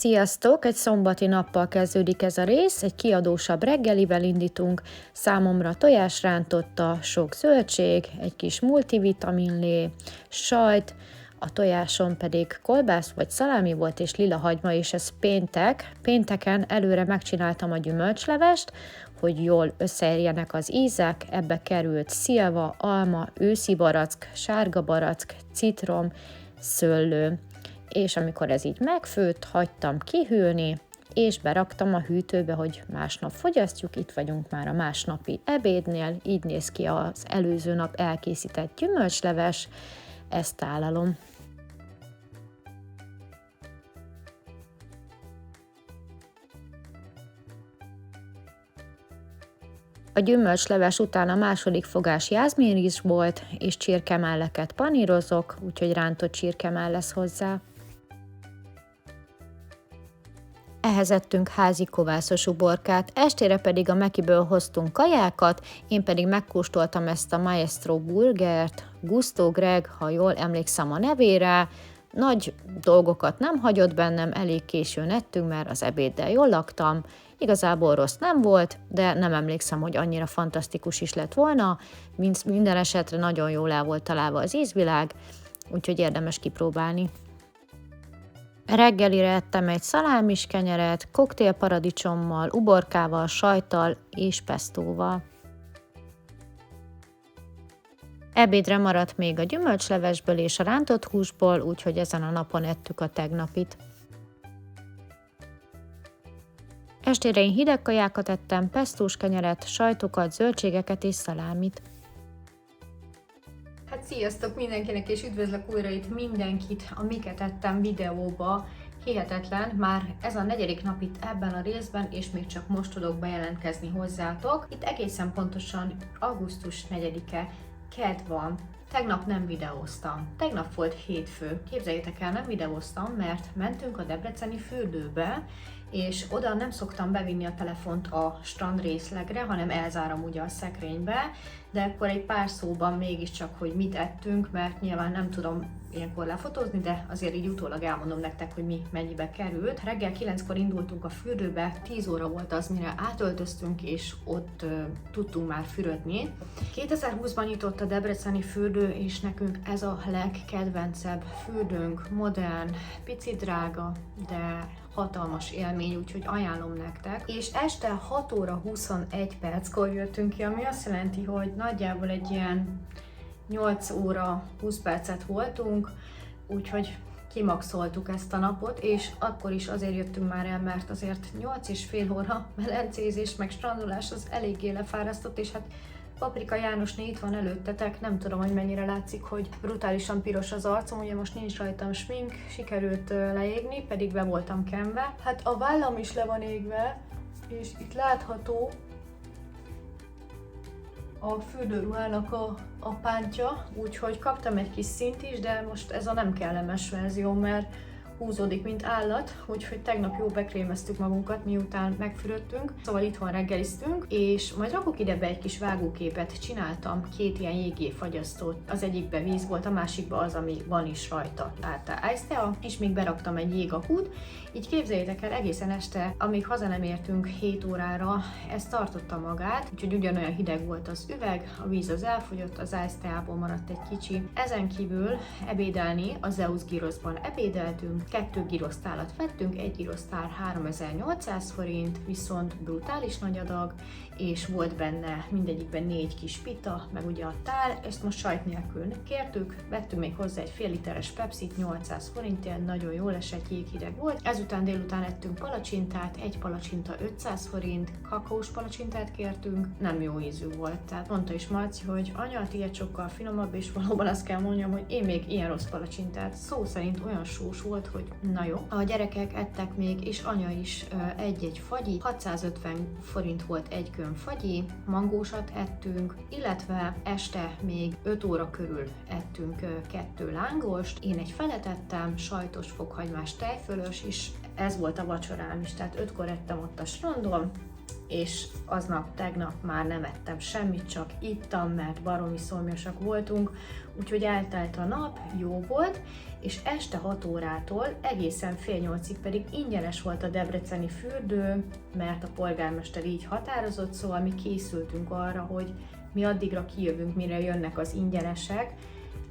Sziasztok! Egy szombati nappal kezdődik ez a rész, egy kiadósabb reggelivel indítunk, számomra tojásrántotta, sok zöldség, egy kis multivitaminlé, sajt, a tojáson pedig kolbász vagy szalámi volt és lila hagyma, és ez péntek. Pénteken előre megcsináltam a gyümölcslevest, hogy jól összeérjenek az ízek, ebbe került szilva, alma, őszi barack, sárga barack, citrom, szőlő. És amikor ez így megfőtt, hagytam kihűlni, és beraktam a hűtőbe, hogy másnap fogyasztjuk. Itt vagyunk már a másnapi ebédnél, így néz ki az előző nap elkészített gyümölcsleves, ezt tálalom. A gyümölcsleves után a második fogás jászminrizs volt, és csirkemelleket panírozok, úgyhogy rántott csirkemell lesz hozzá. Ehhez ettünk házi kovászos uborkát, estére pedig a Mekiből hoztunk kajákat, én pedig megkóstoltam ezt a Maestro burgert, Gusto Greg, ha jól emlékszem a nevére. Nagy dolgokat nem hagyott bennem, elég későn ettünk, mert az ebéddel jól laktam. Igazából rossz nem volt, de nem emlékszem, hogy annyira fantasztikus is lett volna. Minden esetre nagyon jól el volt találva az ízvilág, úgyhogy érdemes kipróbálni. Reggelire ettem egy szalámis kenyeret, koktélparadicsommal, uborkával, sajttal és pestóval. Ebédre maradt még a gyümölcslevesből és a rántott húsból, úgyhogy ezen a napon ettük a tegnapit. Estére én hideg kajákat ettem, pestós kenyeret, sajtokat, zöldségeket és szalámit. Hát sziasztok mindenkinek, és üdvözlök újra itt mindenkit, amiket ettem videóba. Hihetetlen, már ez a negyedik nap itt ebben a részben, és még csak most tudok bejelentkezni hozzátok. Itt egészen pontosan augusztus 4-e, kedd van. Tegnap nem videóztam. Tegnap volt hétfő. Képzeljétek el, nem videóztam, mert mentünk a debreceni fürdőbe, és oda nem szoktam bevinni a telefont a strand részlegre, hanem elzárom ugye a szekrénybe, de akkor egy pár szóban mégiscsak, hogy mit ettünk, mert nyilván nem tudom ilyenkor lefotózni, de azért így utólag elmondom nektek, hogy mi mennyibe került. Reggel 9-kor indultunk a fürdőbe, 10 óra volt az, mire átöltöztünk, és ott tudtunk már fürödni. 2020-ban nyitott a debreceni fürdő, és nekünk ez a legkedvencebb fürdőnk, modern, picit drága, de hatalmas élmény, úgyhogy ajánlom nektek. És este 6 óra 21 perckor jöttünk ki, ami azt jelenti, hogy nagyjából egy ilyen 8 óra 20 percet voltunk, úgyhogy kimaxoltuk ezt a napot, és akkor is azért jöttünk már el, mert azért 8,5 óra melencézés, meg strandolás az eléggé lefárasztott, és hát Paprika Jánosné itt van előttetek, nem tudom, hogy mennyire látszik, hogy brutálisan piros az arcom, ugye most nincs rajtam smink, sikerült leégni, pedig be voltam kenve. Hát a vállam is le van égve, és itt látható a fürdőruhának a pántja, úgyhogy kaptam egy kis szint is, de most ez a nem kellemes verzió, mert húzódik, mint állat, úgyhogy tegnap jó bekrémeztük magunkat, miután megfürödtünk. Szóval itthon reggeliztünk, és majd rakok ide be egy kis vágóképet. Csináltam 2 ilyen jéghéjfagyasztót. Az egyikbe víz volt, a másikba az, ami van is rajta. Tehát Ice Tea, és még beraktam egy jégakút. Így képzeljétek el, egészen este, amíg haza nem értünk 7 órára, ez tartotta magát, úgyhogy ugyanolyan hideg volt az üveg, a víz az elfogyott, az Ice Tea-ból maradt egy kicsi. Ezen kívül ebédelni a Zeus Gyroszban ebédeltünk, 2 gyrosztálat vettünk, egy gyrosztál 3800 forint, viszont brutális nagy adag, és volt benne mindegyikben 4 kis pita, meg ugye a tál, ezt most sajt nélkül kértük, vettünk még hozzá egy fél literes Pepsit 800 forintért, nagyon jól esett, jéghideg volt. Ezután délután ettünk palacsintát, egy palacsinta 500 forint, kakaós palacsintát kértünk, nem jó ízű volt, tehát mondta is Marci, hogy anya, tiéd sokkal finomabb, és valóban azt kell mondjam, hogy én még ilyen rossz palacsintát, szó szerint olyan sós volt, hogy na jó. A gyerekek ettek még, és anya is egy-egy fagyi, 650 forint volt egy kőn fagyi, mangósat ettünk, illetve este még 5 óra körül ettünk 2 lángost, én egy felet ettem, sajtos fokhagymás tejfölös, és ez volt a vacsorám is, tehát 5-kor ettem ott a strandon, és tegnap már nem ettem semmit, csak ittam, mert baromi szomjasak voltunk, úgyhogy eltelt a nap, jó volt, és este 6 órától egészen fél 8-ig pedig ingyenes volt a debreceni fürdő, mert a polgármester így határozott, szóval mi készültünk arra, hogy mi addigra kijövünk, mire jönnek az ingyenesek.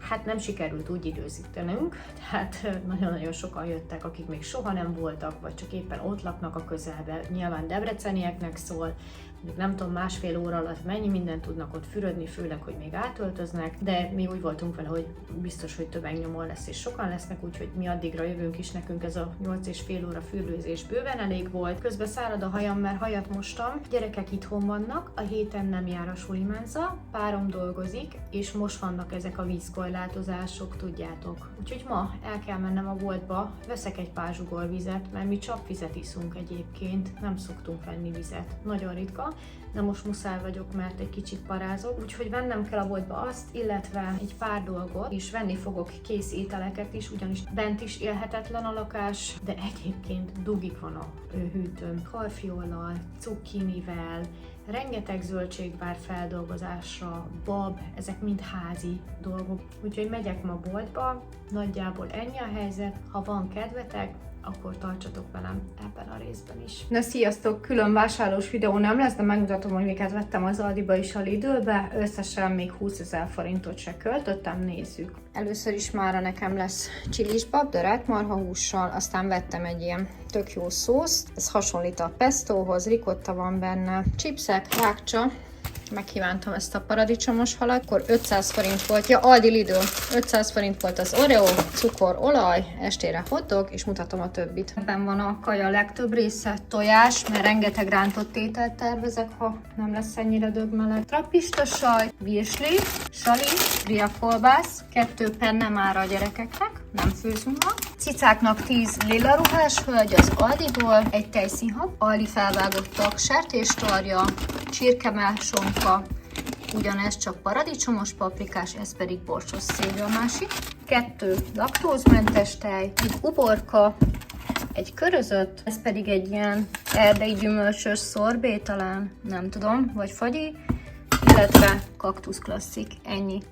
Hát nem sikerült úgy időzítenünk, tehát nagyon-nagyon sokan jöttek, akik még soha nem voltak, vagy csak éppen ott laknak a közelben. Nyilván debrecenieknek szól, mondjuk nem tudom, másfél óra alatt mennyi mindent tudnak ott fürödni, főleg, hogy még átöltöznek, de mi úgy voltunk vele, hogy biztos, hogy tömegnyomó lesz és sokan lesznek, úgyhogy mi addigra jövünk is, nekünk ez a 8,5 óra fürdőzés bőven elég volt. Közben szárad a hajam, mert hajat mostam, gyerekek itthon vannak, a héten nem jár a sulimenza, párom dolgozik, és most vannak ezek a vízkorlátozások, tudjátok. Úgyhogy ma el kell mennem a boltba, veszek egy pár zsugor vizet, mert mi csapvizet iszunk egyébként, nem szoktunk venni vizet, nagyon ritka, de most muszáj vagyok, mert egy kicsit parázok, úgyhogy vennem kell a boltba azt, illetve egy pár dolgot, és venni fogok kész ételeket is, ugyanis bent is élhetetlen a lakás, de egyébként dugik van a hűtőm, karfiollal, cukkinivel, rengeteg zöldségbár feldolgozásra, bab, ezek mind házi dolgok. Úgyhogy megyek ma boltba, nagyjából ennyi a helyzet, ha van kedvetek, akkor tartsatok velem ebben a részben is. Na sziasztok! Külön vásárlós videó nem lesz, de megmutatom, hogy miket vettem az Aldiba és a Lidlbe. Összesen még 20 000 forintot se költöttem, nézzük. Először is mára nekem lesz csilisbab, dörelt marhahússal, aztán vettem egy ilyen tök jó szószt. Ez hasonlít a pestóhoz, ricotta van benne, chipsek, rákcsa. Megkívántam ezt a paradicsomos halat, akkor 500 forint volt, ja, Aldi Lidl, 500 forint volt az Oreo, cukor, olaj, estére hotdog, és mutatom a többit. Ebben van a kaja legtöbb része, tojás, mert rengeteg rántott ételt tervezek, ha nem lesz ennyire dögmeleg. Trappista saj, virsli, sali, riakolbász, 2 penne már a gyerekeknek, nem főzünk ma. Cicáknak 10 lila ruhás hölgy az Aldiból, egy tejszínhab, Aldi felvágottak, sertéstarja, csirkemell, sonka, ugyanez csak paradicsomos paprikás, ez pedig borsos szél a másik. 2 laktózmentes tej, egy uborka, egy körözött, ez pedig egy ilyen erdei gyümölcsös szorbé talán, nem tudom, vagy fagyi, illetve kaktusz klasszik, ennyi.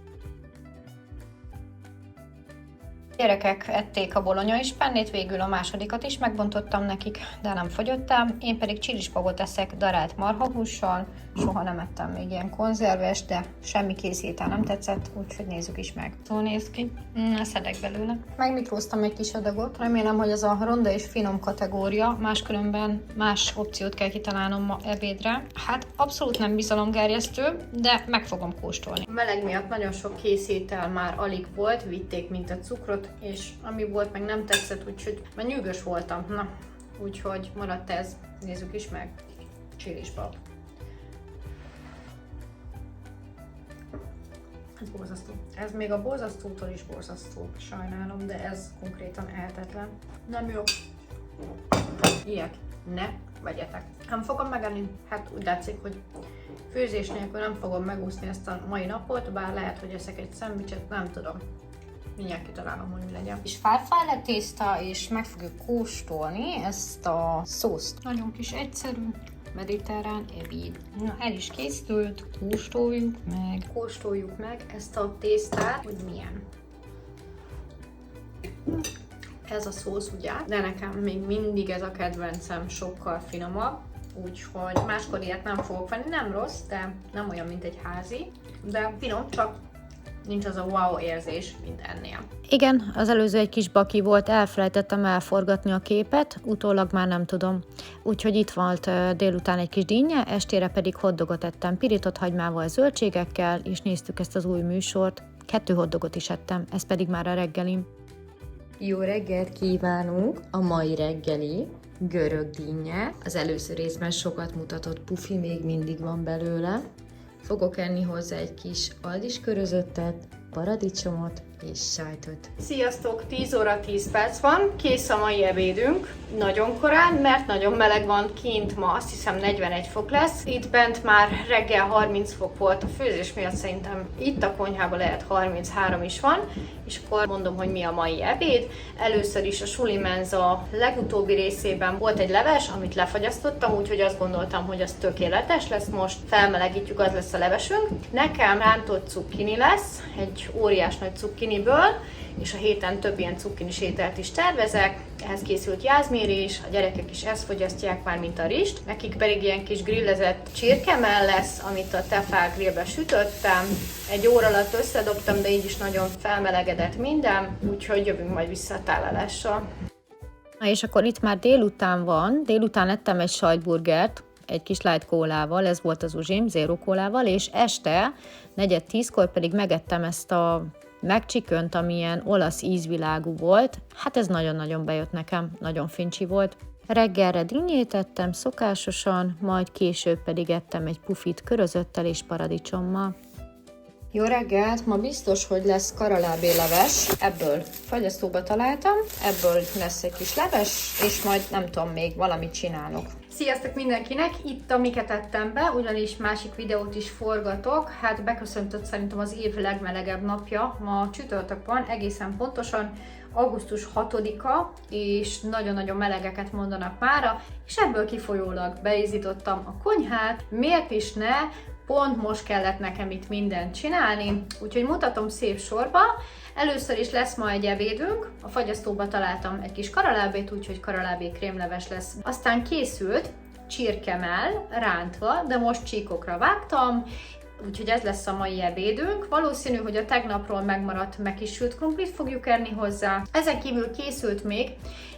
Gyerekek ették a bolonyai spennét, végül a másodikat is megbontottam nekik, de nem fogyott el. Én pedig csilispagot eszek darált marhahússal, soha nem ettem még ilyen konzerves, de semmi készétel nem tetszett, úgyhogy nézzük is meg. Szóval néz ki, szedek belőle. Megmikróztam egy kis adagot, remélem, hogy ez a ronda és finom kategória, máskülönben más opciót kell kitalálnom ma ebédre. Hát abszolút nem bizalomgerjesztő, de meg fogom kóstolni. A meleg miatt nagyon sok készétel már alig volt, vitték mint a cukrot, és ami volt, meg nem tetszett, úgyhogy már nyűgös voltam. Na, úgyhogy maradt ez. Nézzük is meg. Csilisbab. Ez borzasztó. Ez még a borzasztótól is borzasztó. Sajnálom, de ez konkrétan eltetlen. Nem jó. Ilyet ne vegyetek. Nem fogom megenni. Hát úgy látszik, hogy főzés nélkül nem fogom megúszni ezt a mai napot, bár lehet, hogy eszek egy szendvicset, nem tudom. Mindjárt kitalálom, hogy mi legyen. És farfalle tészta, és meg fogjuk kóstolni ezt a szószt. Nagyon kis egyszerű, mediterrán ebéd. Na, el is készült, kóstoljuk meg. Kóstoljuk meg ezt a tésztát, hogy milyen. Ez a szósz ugye, de nekem még mindig ez a kedvencem, sokkal finomabb. Úgyhogy máskor ilyet nem fogok venni, nem rossz, de nem olyan, mint egy házi. De finom, csak nincs az a wow érzés, mint ennél. Igen, az előző egy kis baki volt, elfelejtettem elforgatni a képet, utólag már nem tudom. Úgyhogy itt volt délután egy kis dinnye, estére pedig hotdogot ettem pirított hagymával, zöldségekkel, és néztük ezt az új műsort. 2 hotdogot is ettem, ez pedig már a reggelim. Jó reggelt kívánunk! A mai reggeli görög dinnye. Az előző részben sokat mutatott pufi, még mindig van belőle. Fogok enni hozzá egy kis aldis körözöttet, paradicsomot és sajtot. Sziasztok! 10 óra 10 perc van, kész a mai ebédünk, nagyon korán, mert nagyon meleg van kint ma, azt hiszem 41 fok lesz. Itt bent már reggel 30 fok volt, a főzés miatt szerintem itt a konyhában lehet 33 is van, és akkor mondom, hogy mi a mai ebéd. Először is a suli menza legutóbbi részében volt egy leves, amit lefagyasztottam, úgyhogy azt gondoltam, hogy az tökéletes lesz, most felmelegítjük, az lesz a levesünk. Nekem rántott cukkini lesz, egy óriás nagy cukkiniből, és a héten több ilyen cukkinis ételt is tervezek. Ehhez készült jázmér is, a gyerekek is ezt fogyasztják már, mint a rist. Nekik pedig ilyen kis grillezett csirkemell lesz, amit a tefal grillbe sütöttem. Egy óra alatt összedobtam, de így is nagyon felmelegedett minden, úgyhogy jövünk majd vissza a tálalással. Na és akkor itt már délután van, délután ettem egy sajtburgert, egy kis light kólával, ez volt az uzsim, zero kólával, és este 9:10-kor pedig megettem ezt a McChickent, ami ilyen olasz ízvilágú volt. Hát ez nagyon-nagyon bejött nekem, nagyon fincsi volt. Reggelre dinnyét ettem szokásosan, majd később pedig ettem egy pufit körözöttel és paradicsommal. Jó reggelt! Ma biztos, hogy lesz karalábé leves. Ebből fagyasztóba találtam, ebből lesz egy kis leves, és majd nem tudom, még valamit csinálok. Sziasztok mindenkinek! Itt amiket ettem be, ugyanis másik videót is forgatok. Hát beköszöntött szerintem az év legmelegebb napja. Ma csütörtök van, egészen pontosan augusztus 6-a, és nagyon-nagyon melegeket mondanak mára, és ebből kifolyólag beizítottam a konyhát. Miért is ne? Pont most kellett nekem itt mindent csinálni, úgyhogy mutatom szép sorba. Először is lesz ma egy ebédünk, a fagyasztóba találtam egy kis karalábét, úgyhogy karalábé krémleves lesz. Aztán készült csirkemell rántva, de most csíkokra vágtam, úgyhogy ez lesz a mai ebédünk. Valószínű, hogy a tegnapról megmaradt megkisült krumplit fogjuk enni hozzá. Ezen kívül készült még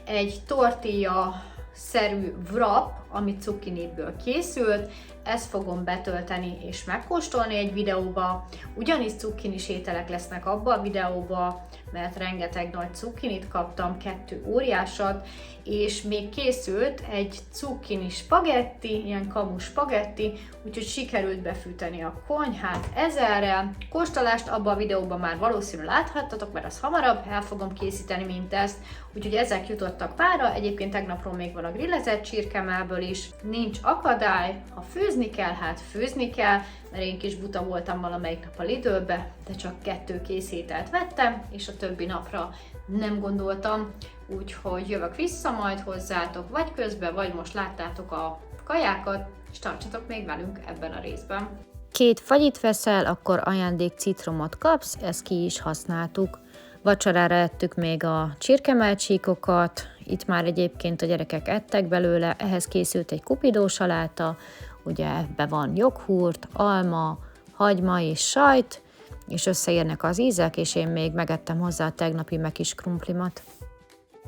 egy tortilla-szerű wrap, ami cukkiniből készült. Ezt fogom betölteni és megkóstolni egy videóba. Ugyanis cukkinis ételek lesznek abba a videóba, mert rengeteg nagy cukkinit kaptam, 2 óriásat, és még készült egy cukkini spagetti, ilyen kamu spagetti, úgyhogy sikerült befűteni a konyhát ezerrel. Kóstolást abban a videóban már valószínűleg láthattatok, mert az hamarabb el fogom készíteni, mint ezt, úgyhogy ezek jutottak pára. Egyébként tegnapról még van a grillezett csirkemellből is. Nincs akadály, ha főzni kell, hát főzni kell, mert én kis buta voltam valamelyik nap a Lidlbe, de csak 2 készételt vettem, és a többi napra nem gondoltam, úgyhogy jövök vissza majd hozzátok, vagy közben, vagy most láttátok a kajákat, és tartsatok még velünk ebben a részben. 2 fagyit veszel, akkor ajándék citromot kapsz, ezt ki is használtuk. Vacsorára ettük még a csirkemellcsíkokat, itt már egyébként a gyerekek ettek belőle, ehhez készült egy kupidósaláta, ugye ebbe van joghurt, alma, hagyma és sajt, és összeérnek az ízek, és én még megettem hozzá a tegnapi mekis krumplimat.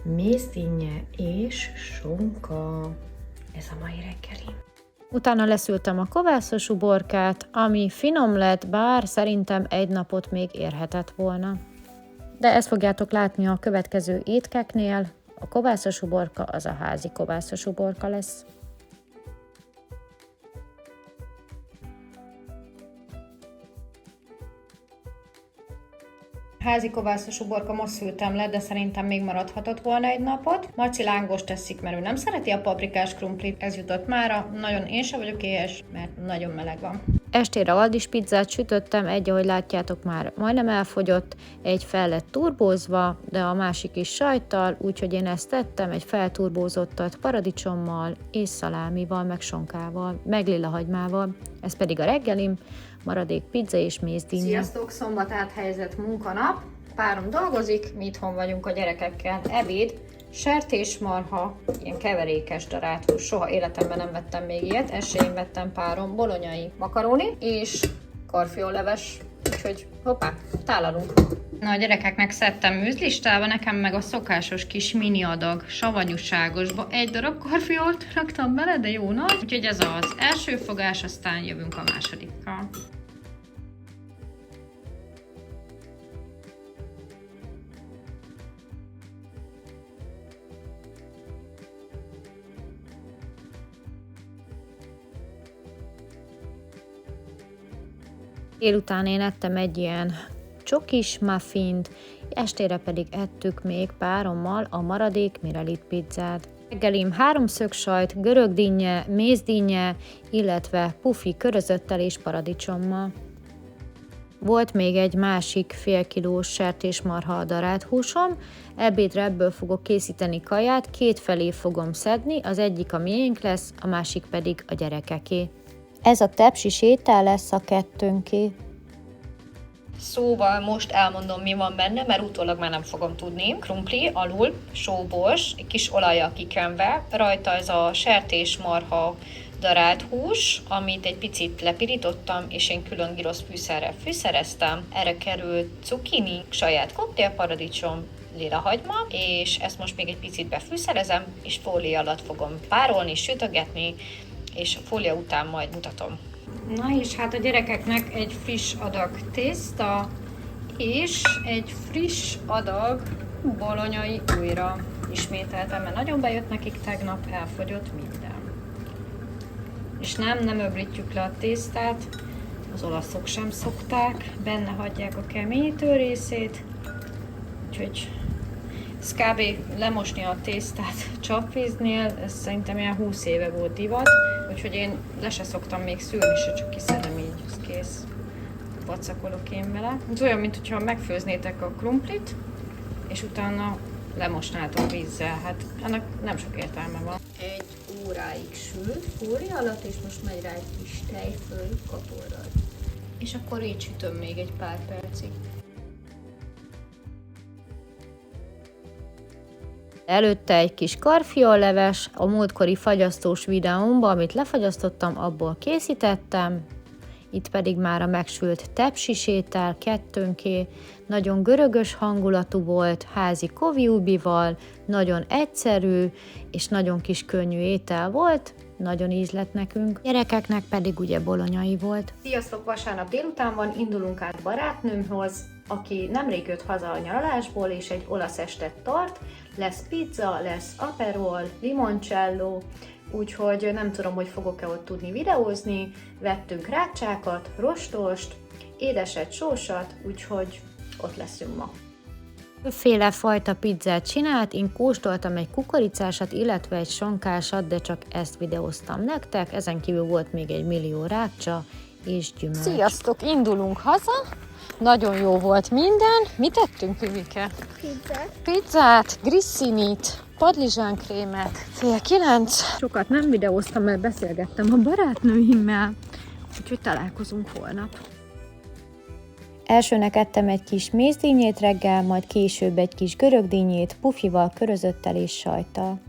Mézdínje és sonka. Ez a mai reggeli. Utána leszültem a kovászos uborkát, ami finom lett, bár szerintem egy napot még érhetett volna. De ezt fogjátok látni a következő étkeknél, a kovászos uborka az a házi kovászos uborka lesz. Házi kovászos uborka most szültem le, de szerintem még maradhatott volna egy napot. Marci lángos teszik, mert ő nem szereti a paprikás krumplit, ez jutott mára. Nagyon én sem vagyok éhes, mert nagyon meleg van. Estére aldis pizzát sütöttem, egy, ahogy látjátok, már majdnem elfogyott, egy fel lett turbózva, de a másik is sajttal, úgyhogy én ezt tettem, egy felturbózottat paradicsommal, és szalámival, meg sonkával, meg lilahagymával. Ez pedig a reggelim, maradék pizza és mézdínje. Sziasztok! Szombat áthelyezett munkanap. Párom dolgozik, mi itthon vagyunk a gyerekekkel. Ebéd, sertésmarha, ilyen keverékes darátus. Soha életemben nem vettem még ilyet. Esélyén vettem párom bolonyai makaróni és karfiolleves. Úgyhogy hoppá, tálalunk. Na, a gyerekeknek szedtem műzlistába, nekem meg a szokásos kis mini adag savanyúságosba egy darab karfiolt raktam bele, de jó nagy. Úgyhogy ez az első fogás, aztán jövünk a másodikkal. Délután én ettem egy ilyen csokis muffint, estére pedig ettük még párommal a maradék Mirelit pizzát. Reggelim háromszögsajt, görögdinnye, mézdinnye, illetve pufi körözöttel és paradicsommal. Volt még egy másik félkilós sertésmarha darált húsom, ebédre ebből fogok készíteni kaját, kétfelé fogom szedni, az egyik a miénk lesz, a másik pedig a gyerekeké. Ez a tepsis étel lesz a kettőnké. Szóval most elmondom, mi van benne, mert utólag már nem fogom tudni. Krumpli alul, sóbors, egy kis olajjal kikenve, rajta ez a sertésmarha darált hús, amit egy picit lepirítottam, és én külön gyrosz fűszerrel fűszereztem. Erre került cukkini, saját koktélparadicsom, lila hagyma, és ezt most még egy picit befűszerezem, és fólia alatt fogom párolni, sütögetni, és a fólia után majd mutatom. Na és hát a gyerekeknek egy friss adag tészta, és egy friss adag bolonyai újra ismételtem, mert nagyon bejött nekik tegnap, elfogyott minden. És nem öblítjük le a tésztát, az olaszok sem szokták, benne hagyják a keményítő részét, úgyhogy ez kb. Lemosni a tésztát csapvíznél, ez szerintem ilyen 20 éve volt divat, úgyhogy én le se szoktam még szülni, se csak kiszedem így, ez kész. Vacakolok én vele. Ez olyan, mint hogyha megfőznétek a krumplit, és utána lemosnátok vízzel, hát ennek nem sok értelme van. Egy óráig sült fólia alatt, és most megy rá egy kis tejföl kaporral. És akkor így sütöm még egy pár percig. Előtte egy kis karfiolleves, a múltkori fagyasztós videómban, amit lefagyasztottam, abból készítettem. Itt pedig már a megsült tepsis étel kettőnké, nagyon görögös hangulatú volt, házi koviubival, nagyon egyszerű és nagyon kis könnyű étel volt, nagyon íz lett nekünk. Gyerekeknek pedig ugye bolonyai volt. Sziasztok! Vasárnap délután van, indulunk át barátnőmhoz, aki nemrég jött haza a nyaralásból, és egy olasz estet tart. Lesz pizza, lesz aperol, limoncello, úgyhogy nem tudom, hogy fogok-e ott tudni videózni. Vettünk rácsákat, rostost, édeset, sósat, úgyhogy ott leszünk ma. Többféle fajta pizzát csinált, én kóstoltam egy kukoricásat, illetve egy sonkásat, de csak ezt videóztam nektek, ezen kívül volt még egy millió rácsa és gyümölcs. Sziasztok, indulunk haza, nagyon jó volt minden. Mit tettünk, Vivike? Pizzát, grissinit, padlizsánkrémet, 8:30. Sokat nem videóztam, mert beszélgettem a barátnőimmel, úgyhogy találkozunk holnap. Elsőnek ettem egy kis mézdínyét reggel, majd később egy kis görögdínyét pufival, körözöttel és sajttal.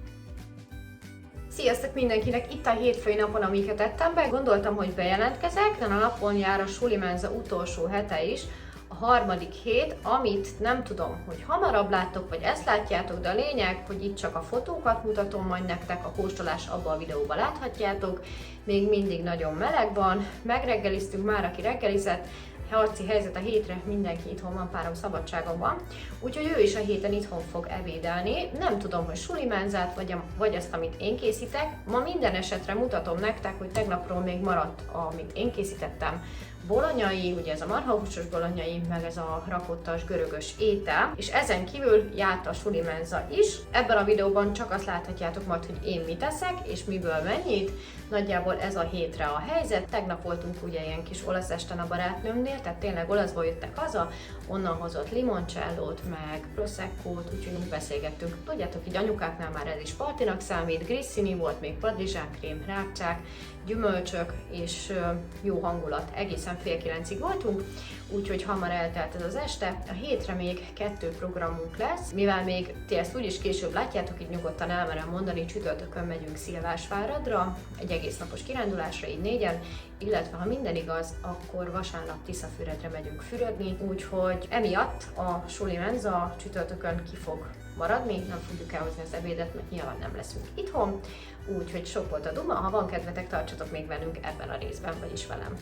Sziasztok mindenkinek! Itt a hétfői napon, amiket ettem be, gondoltam, hogy bejelentkezek, de a napon jár a sulimenza utolsó hete is, a harmadik hét, amit nem tudom, hogy hamarabb láttok, vagy ezt látjátok, de a lényeg, hogy itt csak a fotókat mutatom majd nektek, a kóstolás abban a videóban láthatjátok. Még mindig nagyon meleg van, megreggeliztünk már, aki reggelizett, harci helyzet a hétre, mindenki itthon van, párom szabadságon van, úgyhogy ő is a héten itthon fog ebédelni. Nem tudom, hogy sulimenzát, vagy azt, amit én készítek. Ma minden esetre mutatom nektek, hogy tegnapról még maradt, amit én készítettem, bolonyai, ugye ez a marhahúsos bolonyai, meg ez a rakottas görögös étel, és ezen kívül járt a sulimenza is. Ebben a videóban csak azt láthatjátok majd, hogy én mit eszek, és miből mennyit. Nagyjából ez a hétre a helyzet. Tegnap voltunk ugye ilyen kis olasz esten a barátnőmnél, tehát tényleg olaszból jöttek haza, onnan hozott limoncellót, meg proseccót, úgyhogy úgy beszélgettünk. Tudjátok, így anyukáknál már ez is partinak számít, grissini volt, még padlizsánkrém, rákcsák, gyümölcsök és jó hangulat. Egészen 8:30-ig voltunk, úgyhogy hamar eltelt ez az este. A hétre még 2 programunk lesz, mivel még ti ezt úgyis később látjátok, így nyugodtan elmerem mondani, csütörtökön megyünk Szilvásváradra, egy egész napos kirándulásra, így 4-en, illetve ha minden igaz, akkor vasárnap Tiszafüredre megyünk fürödni, úgyhogy emiatt a sulimenza csütörtökön ki fog maradni, nem fogjuk elhozni az ebédet, mert nyilván nem leszünk itthon, úgyhogy sok volt a duma, ha van kedvetek, tartsatok még velünk ebben a részben, vagyis velem.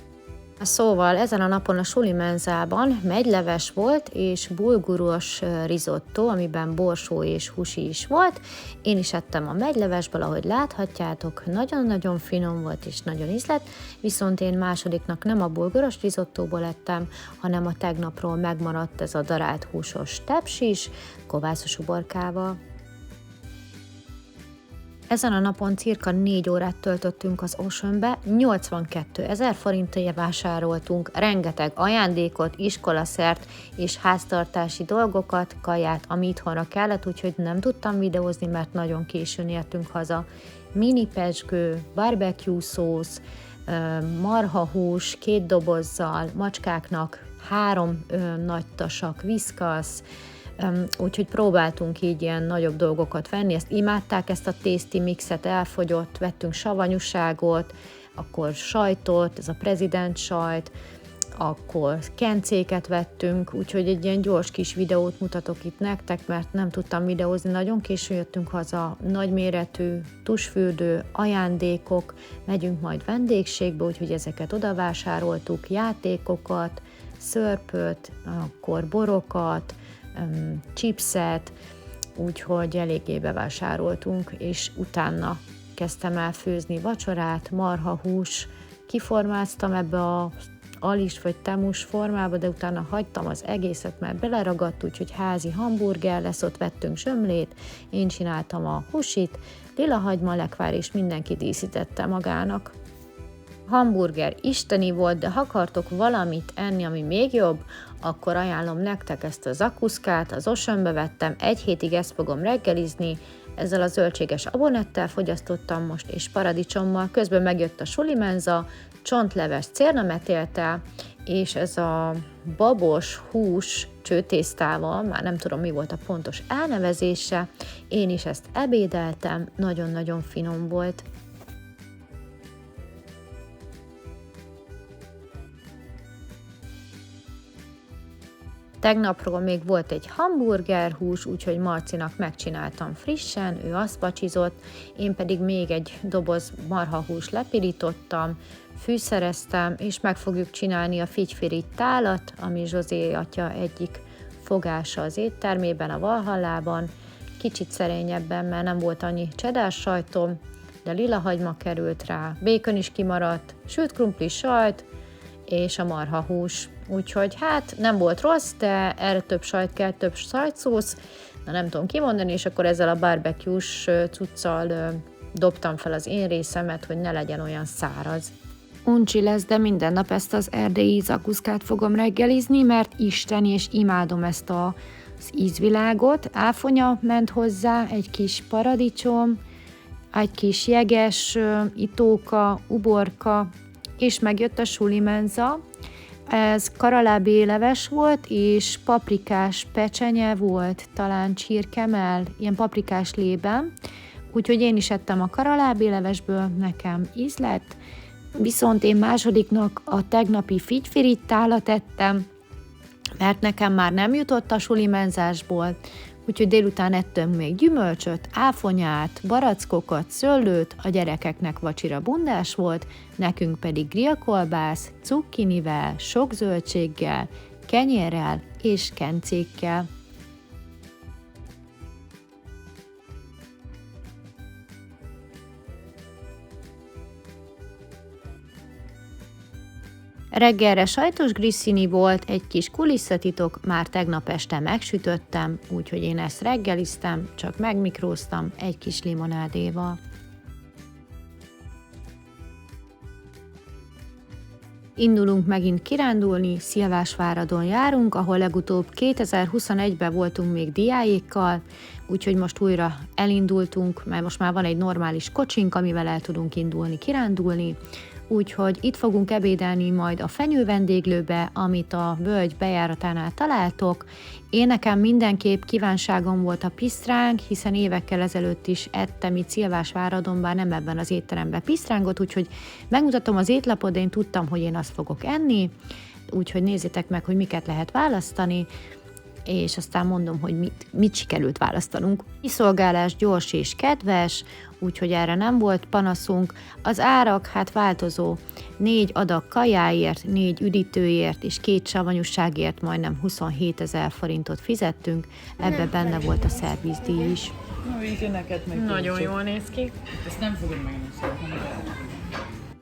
Szóval ezen a napon a suli menzában megyleves volt és bulguros risotto, amiben borsó és husi is volt. Én is ettem a megylevesből, ahogy láthatjátok, nagyon-nagyon finom volt és nagyon ízlett, viszont én másodiknak nem a bulguros risottóból ettem, hanem a tegnapról megmaradt ez a darált húsos tepsis, kovászos uborkával. Ezen a napon cirka 4 órát töltöttünk az Oceanbe, 82 000 forintért vásároltunk rengeteg ajándékot, iskolaszert és háztartási dolgokat, kaját, ami itthonra kellett, úgyhogy nem tudtam videózni, mert nagyon későn értünk haza. Mini pezsgő, barbecue szósz, marhahús 2 dobozzal, macskáknak 3 nagy tasak Whiskas, úgyhogy próbáltunk így ilyen nagyobb dolgokat venni, ezt imádták, ezt a tasty mixet, elfogyott, vettünk savanyúságot, akkor sajtot, ez a prezident sajt, akkor kencéket vettünk, úgyhogy egy ilyen gyors kis videót mutatok itt nektek, mert nem tudtam videózni, nagyon későn jöttünk haza, nagyméretű tusfürdő, ajándékok, megyünk majd vendégségbe, úgyhogy ezeket oda vásároltuk, játékokat, szörpöt, akkor borokat, chipset, úgyhogy eléggé bevásároltunk, és utána kezdtem el főzni vacsorát, marhahús, kiformáztam ebbe a alis vagy temus formába, de utána hagytam az egészet, mert beleragadt, úgyhogy házi hamburger lesz, ott vettünk zsömlét, én csináltam a husit, lilahagyma, lekvár, és mindenki díszítette magának. Hamburger isteni volt, de ha akartok valamit enni, ami még jobb, akkor ajánlom nektek ezt a zakuszkát, az Oceanbe vettem, 1 hétig ezt fogom reggelizni, ezzel a zöldséges abonettel fogyasztottam most, és paradicsommal, közben megjött a suli menza, csontleves cérnametéltel, és ez a babos hús csőtésztával, már nem tudom mi volt a pontos elnevezése, én is ezt ebédeltem, nagyon-nagyon finom volt. Tegnapról még volt egy hamburgerhús, úgyhogy Marcinak megcsináltam frissen, ő azt pacsizott, én pedig még egy doboz marhahús lepirítottam, fűszereztem, és meg fogjuk csinálni a figyfirit tálat, ami Zsozé atya egyik fogása az éttermében, a Valhallában, kicsit szerényebben, mert nem volt annyi cheddar sajtom, de lilahagyma került rá, békön is kimaradt, sült krumpli sajt, és a marhahús. Úgyhogy hát nem volt rossz, de erre több sajt kell, több sajtszósz, na nem tudom kimondani, és akkor ezzel a barbecue-s cuccal dobtam fel az én részemet, hogy ne legyen olyan száraz. Uncsi lesz, de minden nap ezt az erdélyi zakuszkát fogom reggelizni, mert isteni, és imádom ezt az ízvilágot. Áfonya ment hozzá, egy kis paradicsom, egy kis jeges itóka, uborka, és megjött a suli menza. Ez karalábé leves volt, és paprikás pecsenye volt, talán csirkemell, ilyen paprikás lében. Úgyhogy én is ettem a karalábé levesből, nekem íz lett. Viszont én másodiknak a tegnapi figyfirit tálat ettem, mert nekem már nem jutott a suli menzásból, úgyhogy délután ettünk még gyümölcsöt, áfonyát, barackokat, szőlőt, a gyerekeknek vacsira bundás volt, nekünk pedig grillkolbász, cukkinivel, sok zöldséggel, kenyérrel és kencékkel. Reggelre sajtos grissini volt, egy kis kulisszatitok, már tegnap este megsütöttem, úgyhogy én ezt reggeliztem, csak megmikróztam egy kis limonádéval. Indulunk megint kirándulni, Szilvásváradon járunk, ahol legutóbb 2021-ben voltunk még diáékkal, úgyhogy most újra elindultunk, mert most már van egy normális kocsink, amivel el tudunk indulni kirándulni. Úgyhogy itt fogunk ebédelni majd a Fenyő vendéglőbe, amit a völgy bejáratánál találtok. Én nekem mindenképp kívánságom volt a pisztránk, hiszen évekkel ezelőtt is ettem itt Szilvásváradon, bár nem ebben az étteremben pisztrángot, úgyhogy megmutatom az étlapot, de én tudtam, hogy én azt fogok enni, úgyhogy nézzétek meg, hogy miket lehet választani. és aztán mondom, hogy mit sikerült választanunk. Kiszolgálás gyors és kedves, úgyhogy erre nem volt panaszunk. Az árak hát változó. 4 adag kajáért, 4 üdítőért és 2 savanyúságért majdnem 27 000 forintot fizettünk, ebbe benne volt a szervizdíj is. Nagyon jól néz ki. Ezt nem fogod megvenni.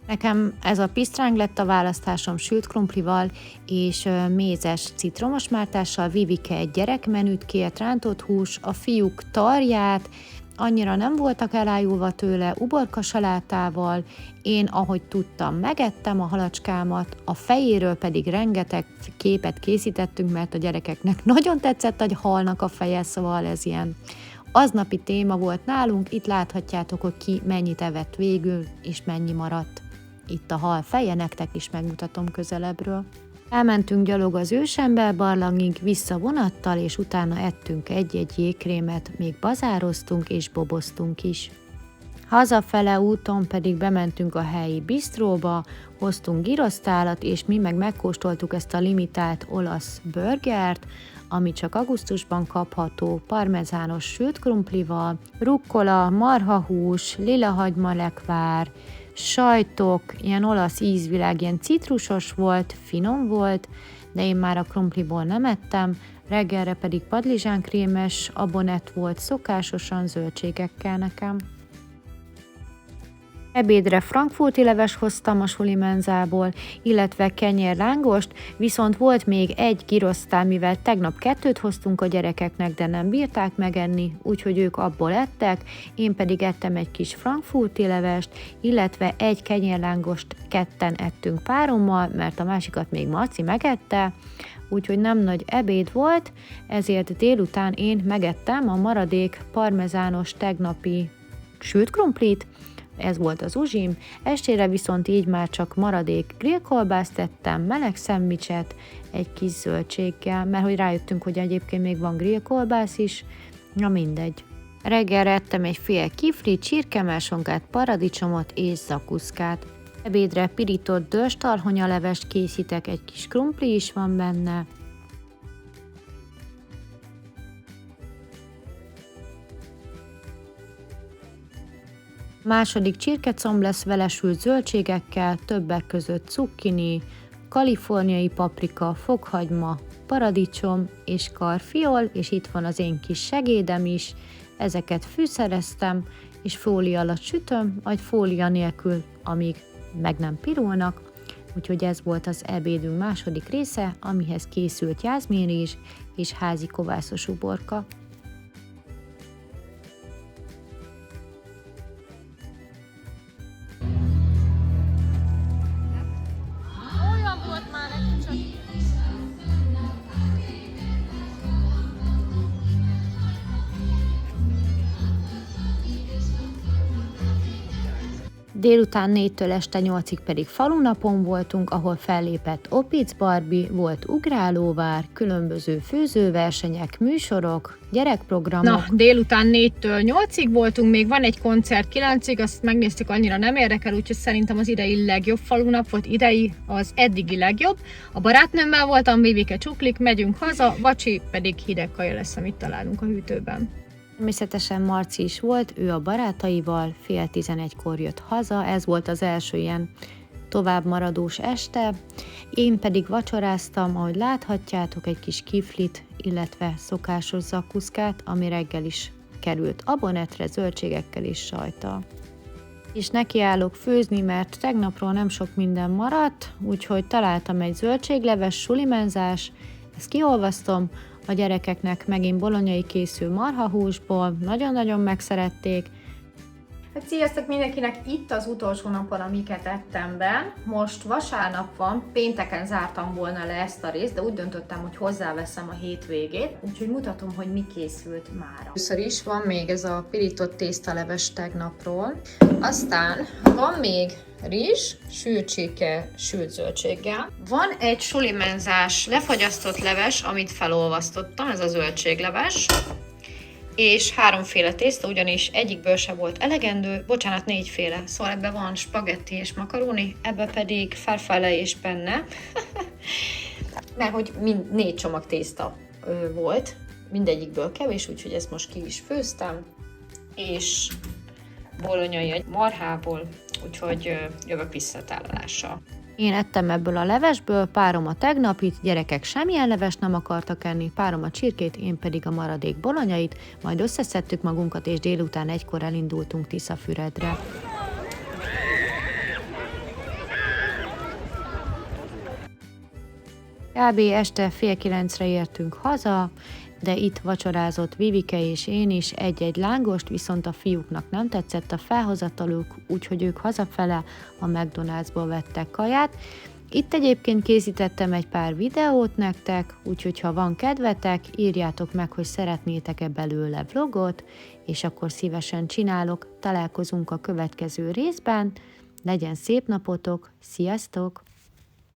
Nekem ez a pisztráng lett a választásom sült krumplival és mézes citromos mártással. Vivike egy gyerekmenüt kért, rántott hús, a fiúk tarját, annyira nem voltak elájulva tőle, uborka salátával, én, ahogy tudtam, megettem a halacskámat, a fejéről pedig rengeteg képet készítettünk, mert a gyerekeknek nagyon tetszett a halnak a feje, szóval ez ilyen aznapi téma volt nálunk. Itt láthatjátok, hogy ki mennyit evett végül, és mennyi maradt. Itt a hal feje, nektek is megmutatom közelebbről. Elmentünk gyalog az Ősember barlangig, vissza vonattal, és utána ettünk egy-egy jégkrémet, még bazároztunk és boboztunk is. Hazafele úton pedig bementünk a helyi bistróba, hoztunk girosztálat, és mi meg megkóstoltuk ezt a limitált olasz burgert, ami csak augusztusban kapható, parmezános sült krumplival, rukkola, marhahús, lilahagymalekvár, sajtok, ilyen olasz ízvilág, ilyen citrusos volt, finom volt, de én már a krumpliból nem ettem, reggelre pedig padlizsánkrémes abonett volt, szokásosan zöldségekkel nekem. Ebédre frankfurti leves hoztam a suli menzából, illetve kenyérlángost, viszont volt még egy girosztál, mivel tegnap 2 hoztunk a gyerekeknek, de nem bírták megenni, úgyhogy ők abból ettek, én pedig ettem egy kis frankfurti levest, illetve egy kenyérlángost 2 ettünk párommal, mert a másikat még Marci megette, úgyhogy nem nagy ebéd volt, ezért délután én megettem a maradék parmezános tegnapi sült krumplit. Ez volt az uzsim, estére viszont így már csak maradék grillkolbászt tettem, meleg szendvicset, egy kis zöldséggel, mert hogy rájöttünk, hogy egyébként még van grillkolbász is, na mindegy. Reggelre ettem egy fél kiflit, csirkemelsonkát, paradicsomot és zakuszkát. Ebédre pirított dörzstarhonyalevest készítek, egy kis krumpli is van benne. Második csirkecomb lesz vele sült zöldségekkel, többek között cukkini, kaliforniai paprika, fokhagyma, paradicsom és karfiol, és itt van az én kis segédem is, ezeket fűszereztem, és fólia alatt sütöm, vagy fólia nélkül, amíg meg nem pirulnak, úgyhogy ez volt az ebédünk második része, amihez készült jászmínrizs és házi kovászos uborka. Délután 4-től este 8-ig pedig falunapon voltunk, ahol fellépett Opitz Barbie, volt ugrálóvár, különböző főzőversenyek, műsorok, gyerekprogramok. Na, délután 4-től 8-ig voltunk, még van egy koncert 9-ig, azt megnéztük, annyira nem érdekel, úgyhogy szerintem az idei legjobb falunap volt, idei az eddigi legjobb. A barátnőmmel voltam, Vivike csuklik, megyünk haza, vacsi pedig hideg kaja lesz, amit találunk a hűtőben. Természetesen Marci is volt, ő a barátaival, 10:30-kor jött haza, ez volt az első ilyen továbbmaradós este. Én pedig vacsoráztam, ahogy láthatjátok, egy kis kiflit, illetve szokásos zakuszkát, ami reggel is került abonettre, zöldségekkel és sajttal. És nekiállok főzni, mert tegnapról nem sok minden maradt, úgyhogy találtam egy zöldségleves sulimenzás, ezt kiolvasztom, a gyerekeknek megint bolonyai készül marhahúsból, nagyon-nagyon megszerették. Hát sziasztok mindenkinek, itt az utolsó napon, amiket ettem be. Most vasárnap van, pénteken zártam volna le ezt a részt, de úgy döntöttem, hogy hozzáveszem a hétvégét, úgyhogy mutatom, hogy mi készült mára. Először is van még ez a pirított tésztaleves tegnapról, aztán van még rizs, sült csirke, sült zöldséggel. Van egy sulimenzás lefagyasztott leves, amit felolvasztottam, ez a zöldségleves, és 3 tészta, ugyanis egyikből se volt elegendő, 4 szóval ebben van spagetti és makaróni, ebbe pedig farfalle és penne, mert hogy 4 csomag tészta volt, mindegyikből kevés, úgyhogy ezt most ki is főztem, és bolonyai egy marhából, úgyhogy jövök vissza tálalással. Én ettem ebből a levesből, párom a tegnapit, gyerekek semmilyen levest nem akartak enni, párom a csirkét, én pedig a maradék bolonyait, majd összeszedtük magunkat, és délután 1-kor elindultunk Tiszafüredre. Kb. Este 8:30-re értünk haza, de itt vacsorázott Vivike és én is egy-egy lángost, viszont a fiúknak nem tetszett a felhozataluk, úgyhogy ők hazafele a McDonald'sból vettek kaját. Itt egyébként készítettem egy pár videót nektek, úgyhogy ha van kedvetek, írjátok meg, hogy szeretnétek-e belőle vlogot, és akkor szívesen csinálok. Találkozunk a következő részben. Legyen szép napotok, sziasztok!